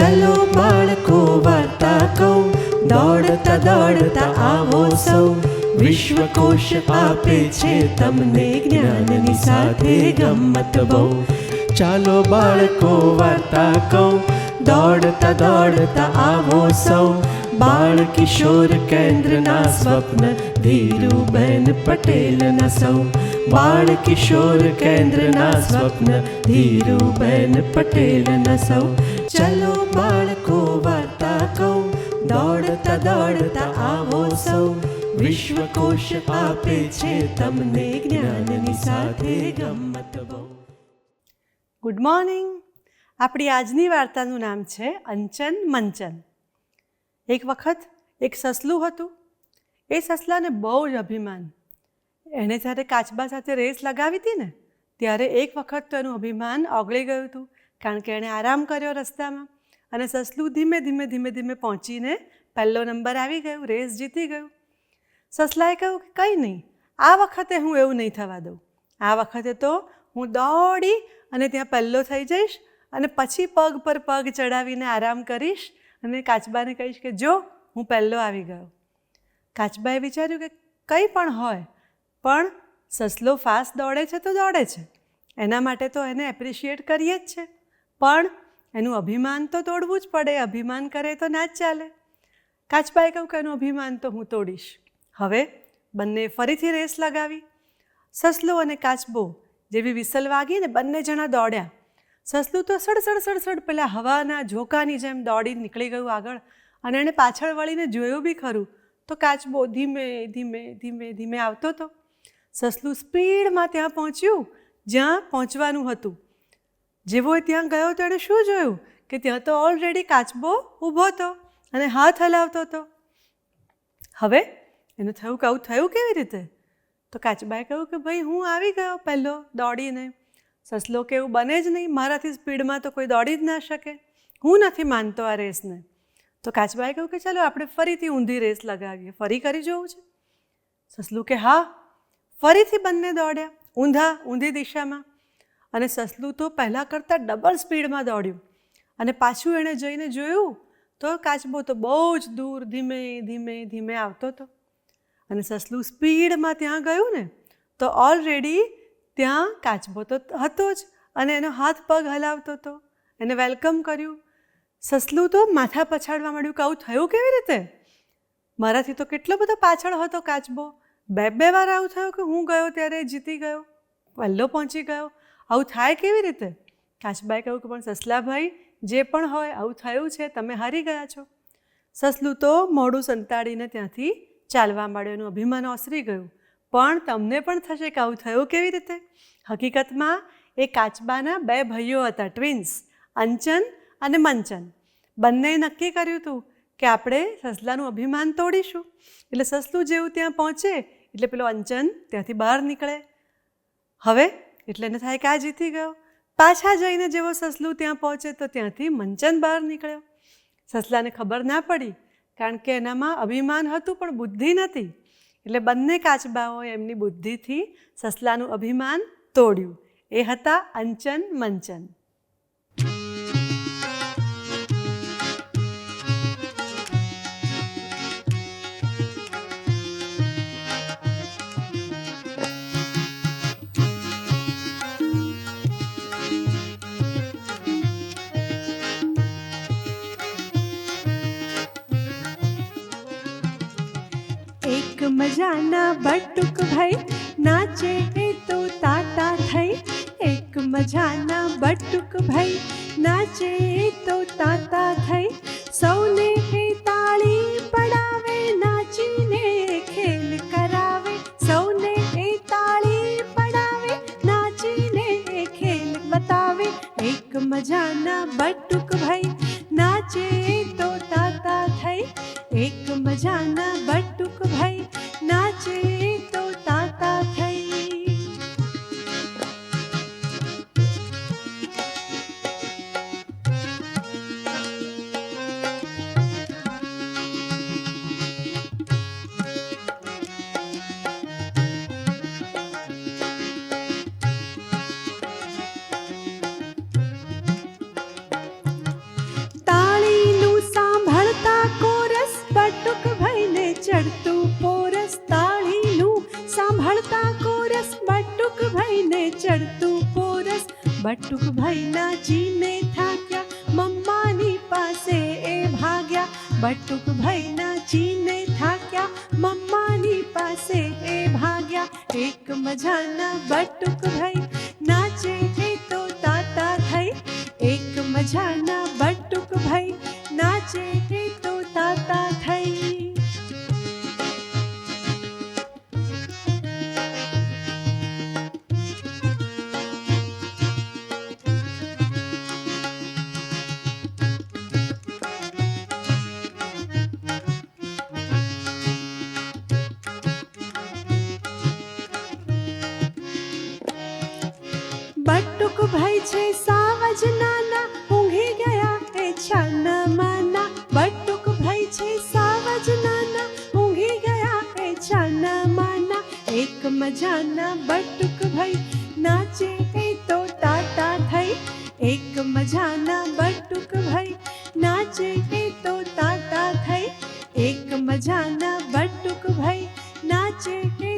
ચલો બાળકો વાર્તા કહું, દોડતા દોડતા આવો સૌ. વિશ્વકોશ આપે છે તમને જ્ઞાનની સાથે ગમ્મત બહુ. ચાલો બાળકો વાર્તા કહું, દોડતા દોડતા આવો સૌ. બાળ કિશોર કેન્દ્રના સ્વપ્ન ધીરુબેન પટેલના સૌ. બાળ કિશોર કેન્દ્રના સ્વપ્ન ધીરુબેન પટેલના સૌ. ચલો બાળકો વાર્તા કહું, દોડતા દોડતા આવો સૌ. વિશ્વકોશ આપે છે તમને જ્ઞાનની સાથે ગમ્મત બહુ. Good morning. આપણી આજની વાર્તાનું નામ છે અંચન મંચન. એક વખત એક સસલું હતું. એ સસલાને બહુ જ અભિમાન. એણે જ્યારે કાચબા સાથે રેસ લગાવી હતી ને, ત્યારે એક વખત તો એનું અભિમાન ઓગળી ગયું હતું, કારણ કે એણે આરામ કર્યો રસ્તામાં અને સસલું ધીમે ધીમે ધીમે ધીમે પહોંચીને પહેલો નંબર આવી ગયો, રેસ જીતી ગયું. સસલાએ કહ્યું કે કંઈ નહીં, આ વખતે હું એવું નહીં થવા દઉં. આ વખતે તો હું દોડી અને ત્યાં પહેલો થઈ જઈશ અને પછી પગ પર પગ ચડાવીને આરામ કરીશ અને કાચબાને કહીશ કે જો હું પહેલો આવી ગયો. કાચબાએ વિચાર્યું કે કંઈ પણ હોય, પણ સસલો ફાસ્ટ દોડે છે તો દોડે છે, એના માટે તો એને એપ્રિશિએટ કરીએ જ છે, પણ એનું અભિમાન તો તોડવું જ પડે. અભિમાન કરે તો ના જ ચાલે. કાચબાએ કહ્યું કે એનું અભિમાન તો હું તોડીશ. હવે બંને ફરીથી રેસ લગાવી. સસલો અને કાચબો જેવી વિસલ વાગીને બંને જણા દોડ્યા. સસલું તો સડસડ સડસડ પેલા હવાના ઝોકાની જેમ દોડી નીકળી ગયું આગળ, અને એણે પાછળ વળીને જોયું બી ખરું તો કાચબો ધીમે ધીમે ધીમે ધીમે આવતો હતો. સસલું સ્પીડમાં ત્યાં પહોંચ્યું જ્યાં પહોંચવાનું હતું. જેવો ત્યાં ગયો તો એણે શું જોયું કે ત્યાં તો ઓલરેડી કાચબો ઊભો હતો અને હાથ હલાવતો હતો. હવે એને થયું કે આવું થયું કેવી રીતે? તો કાચબાએ કહ્યું કે ભાઈ હું આવી ગયો પહેલો દોડીને. સસલો કે એવું બને જ નહીં, મારાથી સ્પીડમાં તો કોઈ દોડી જ ના શકે, હું નથી માનતો આ રેસને. તો કાચબાએ કહ્યું કે ચાલો આપણે ફરીથી ઊંધી રેસ લગાવીએ, ફરી કરી જોવું છે. સસલું કે હા. ફરીથી બંને દોડ્યા ઊંધી દિશામાં, અને સસલું તો પહેલાં કરતાં ડબલ સ્પીડમાં દોડ્યું. અને પાછું એણે જઈને જોયું તો કાચબો તો બહુ જ દૂર ધીમે ધીમે ધીમે આવતો હતો. અને સસલું સ્પીડમાં ત્યાં ગયું ને તો ઓલરેડી ત્યાં કાચબો તો હતો જ અને એનો હાથ પગ હલાવતો હતો, એને વેલકમ કર્યું. સસલું તો માથા પછાડવા માંડ્યું કે આવું થયું કેવી રીતે? મારાથી તો કેટલો બધો પાછળ હતો કાચબો, બે વાર આવું થયું કે હું ગયો ત્યારે જીતી ગયો, પહેલો પહોંચી ગયો, આવું થાય કેવી રીતે? કાચબાએ કહ્યું કે પણ સસલાભાઈ જે પણ હોય આવું થયું છે, તમે હારી ગયા છો. સસલું તો મોઢું સંતાડીને ત્યાંથી ચાલવા માંડ્યું, એનું અભિમાન ઓસરી ગયું. પણ તમને પણ થશે કે આવું થયું કેવી રીતે? હકીકતમાં એ કાચબાના બે ભાઈઓ હતા, ટ્વિન્સ, અંચન અને મંચન. બંનેએ નક્કી કર્યું હતું કે આપણે સસલાનું અભિમાન તોડીશું. એટલે સસલું જેવું ત્યાં પહોંચે એટલે પેલો અંચન ત્યાંથી બહાર નીકળે. હવે એટલે એને થાય કે આ જીતી ગયો. પાછા જઈને જેવો સસલું ત્યાં પહોંચે તો ત્યાંથી મંચન બહાર નીકળ્યો. સસલાને ખબર ના પડી, કારણ કે એનામાં અભિમાન હતું પણ બુદ્ધિ નથી. એટલે બંને કાચબાઓએ એમની બુદ્ધિથી સસલાનું અભિમાન તોડ્યું. એ હતા અંચન મંચન. મજાના બટુક ભાઈ નાચે એ તો તાતા થઈ. એક મજાના બટુક ભાઈ નાચે એ તો તાતા થઈ. સૌને એ તાળી પડાવે, નાચીને ખેલ કરાવે. સૌને એ તાળી પડાવે, નાચીને ખેલ બતાવે. એક મજાના બટુક ભાઈ નાચે એ તો તાતા થઈ. એક મજાના બટુક ભાઈ નાચે તો તાતા થઈ. ગાતા કોરસ બટુક ભાઈને ચડતું પોરસ બટુક ભાઈ નાચીને થાક્યા મમ્માની પાસે એ ભાગ્યા બટુક ભાઈ નાચીને થાક્યા મમ્માની પાસે એ ભાગ્યા એક મજાના બટુક ભાઈ નાચે એ તો તાતા થઈ એક મજાના બટુક ભાઈ નાચે એ તો તાતા થઈ બટુક ભાઈ છે સાવજ નાના ઊંઘી ગયા એ છાના માના બટુક ભાઈ છે સાવજ નાના ઊંઘી ગયા એ છાના માના એક મજાના બટુક ભાઈ નાચે એ તો તાતા થઈ એક મજાના બટુક ભાઈ નાચે એ તો તાતા થઈ એક મજાના બટુક ભાઈ નાચે એ